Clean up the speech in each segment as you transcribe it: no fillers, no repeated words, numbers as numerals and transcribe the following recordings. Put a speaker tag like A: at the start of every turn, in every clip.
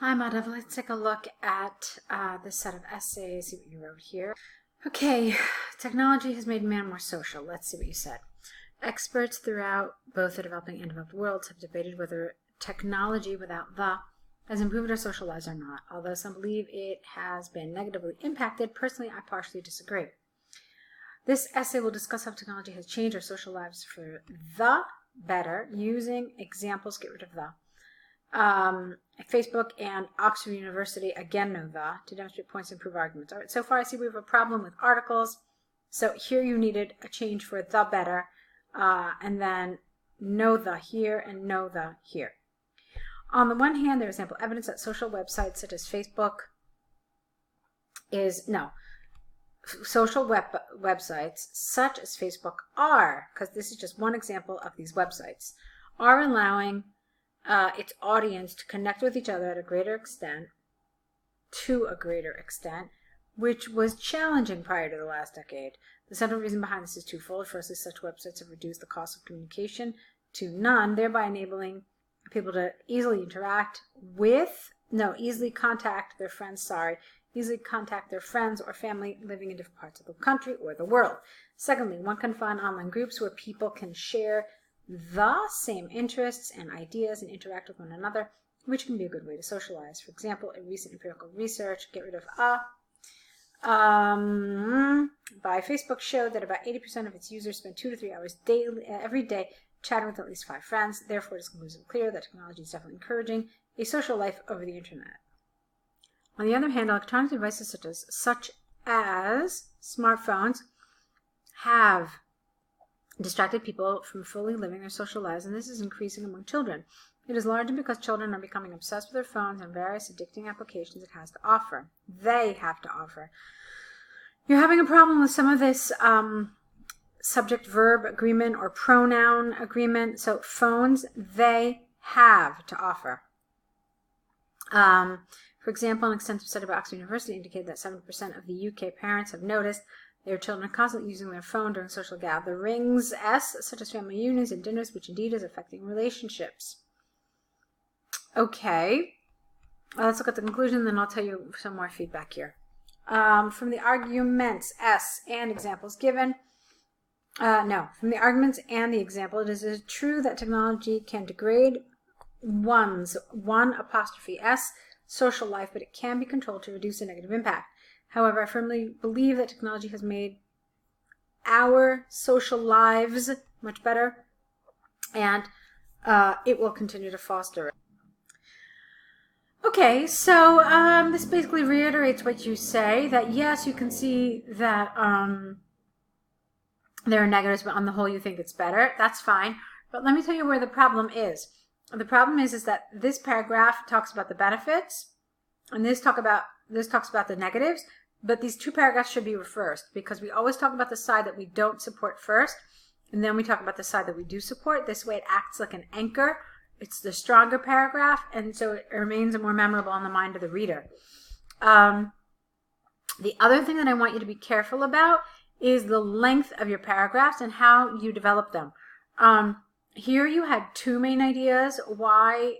A: Hi, Madhav. Let's take a look at this set of essays, see what you wrote here. Okay, technology has made man more social. Let's see what you said. Experts throughout both the developing and developed worlds have debated whether technology without the has improved our social lives or not. Although some believe it has been negatively impacted, personally, I partially disagree. This essay will discuss how technology has changed our social lives for the better, using examples, get rid of the. Facebook and Oxford University again know the to demonstrate points and prove arguments. All right, so far I see we have a problem with articles. So here you needed a change for the better, and then know the here and know the here. On the one hand, there is ample evidence that social websites such as Facebook websites such as Facebook are, because this is just one example of these websites, are allowing its audience to connect with each other to a greater extent, which was challenging prior to the last decade. The central reason behind this is twofold. Firstly, such websites have reduced the cost of communication to none, thereby enabling people to easily contact their friends or family living in different parts of the country or the world. Secondly, one can find online groups where people can share the same interests and ideas and interact with one another, which can be a good way to socialize. For example, a recent empirical research, get rid of by Facebook showed that about 80% of its users spend 2 to 3 hours every day chatting with at least 5 friends. Therefore, it is conclusively clear that technology is definitely encouraging a social life over the internet. On the other hand, electronic devices such as smartphones have distracted people from fully living their social lives, and this is increasing among children. It is largely because children are becoming obsessed with their phones and various addicting applications it has to offer. They have to offer. You're having a problem with some of this subject-verb agreement or pronoun agreement. So phones, they have to offer. For example, an extensive study by Oxford University indicated that 7% of the UK parents have noticed their children are constantly using their phone during social gatherings, such as family reunions and dinners, which indeed is affecting relationships. Okay, let's look at the conclusion, then I'll tell you some more feedback here. From the arguments, S, and examples given. From the arguments and the example, it is true that technology can degrade one's social life, but it can be controlled to reduce the negative impact. However, I firmly believe that technology has made our social lives much better, and it will continue to foster it. Okay, so this basically reiterates what you say, that yes, you can see that there are negatives, but on the whole you think it's better. That's fine. But let me tell you where the problem is. The problem is that this paragraph talks about the benefits, and this talks about the negatives. But these two paragraphs should be reversed, because we always talk about the side that we don't support first, and then we talk about the side that we do support. This way it acts like an anchor. It's the stronger paragraph, and so it remains more memorable in the mind of the reader. The other thing that I want you to be careful about is the length of your paragraphs and how you develop them. Here you had 2 main ideas why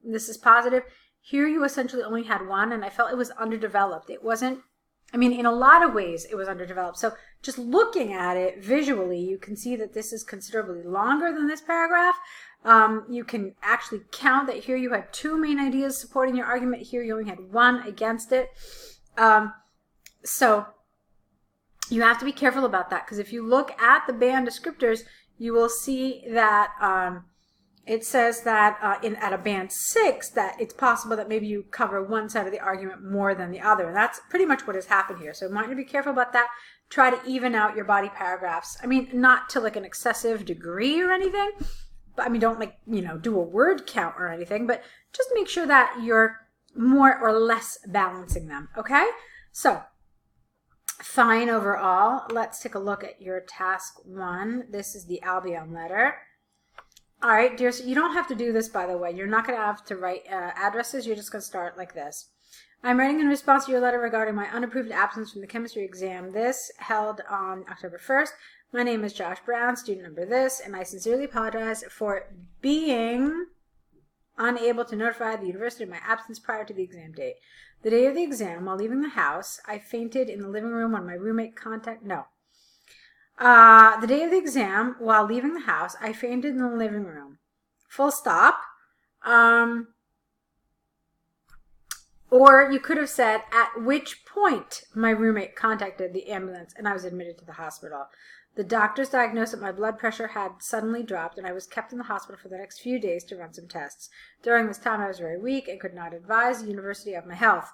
A: this is positive. Here you essentially only had 1, and I felt it was underdeveloped. It wasn't, in a lot of ways it was underdeveloped. So just looking at it visually, you can see that this is considerably longer than this paragraph. You can actually count that here you had 2 main ideas supporting your argument. Here you only had 1 against it. So you have to be careful about that, because if you look at the band descriptors, you will see that it says that at a band 6 that it's possible that maybe you cover one side of the argument more than the other. And that's pretty much what has happened here. So I want you to be careful about that. Try to even out your body paragraphs. Not to like an excessive degree or anything, but don't do a word count or anything, but just make sure that you're more or less balancing them. Okay? So fine overall. Let's take a look at your task 1. This is the Albion letter. All right, dear, so you don't have to do this, by the way. You're not going to have to write addresses. You're just going to start like this. I'm writing in response to your letter regarding my unapproved absence from the chemistry exam. This held on October 1st. My name is Josh Brown, student number this, and I sincerely apologize for being unable to notify the university of my absence prior to the exam date. The day of the exam, while leaving the house, I fainted in the living room when my roommate the day of the exam, while leaving the house, I fainted in the living room. Full stop. Or you could have said, at which point my roommate contacted the ambulance and I was admitted to the hospital. The doctors diagnosed that my blood pressure had suddenly dropped and I was kept in the hospital for the next few days to run some tests. During this time, I was very weak and could not advise the university of my health.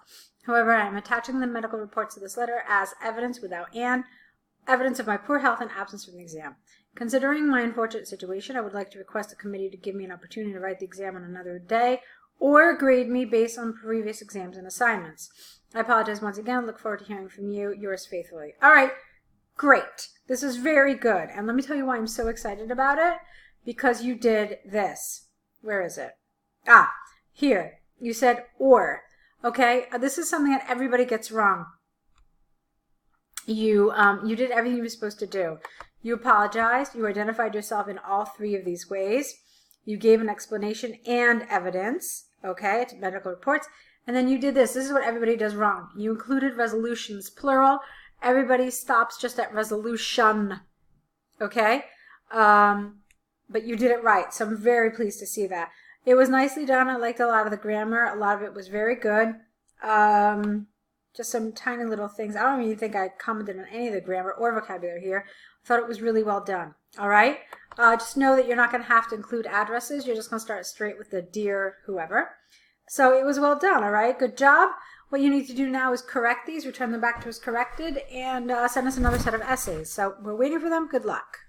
A: However, I am attaching the medical reports to this letter as evidence evidence of my poor health and absence from the exam. Considering my unfortunate situation, I would like to request the committee to give me an opportunity to write the exam on another day or grade me based on previous exams and assignments. I apologize once again. Look forward to hearing from you. Yours faithfully. All right, great. This is very good. And let me tell you why I'm so excited about it. Because you did this. Where is it? Here. You said or. Okay, this is something that everybody gets wrong. You did everything you were supposed to do. You apologized. You identified yourself in all three of these ways. You gave an explanation and evidence, okay, to medical reports. And then you did this. This is what everybody does wrong. You included resolutions, plural. Everybody stops just at resolution, okay? But you did it right, so I'm very pleased to see that. It was nicely done. I liked a lot of the grammar. A lot of it was very good. Just some tiny little things. I don't even think I commented on any of the grammar or vocabulary here. I thought it was really well done. All right? Just know that you're not going to have to include addresses. You're just going to start straight with the dear whoever. So it was well done. All right? Good job. What you need to do now is correct these, return them back to us corrected, and send us another set of essays. So we're waiting for them. Good luck.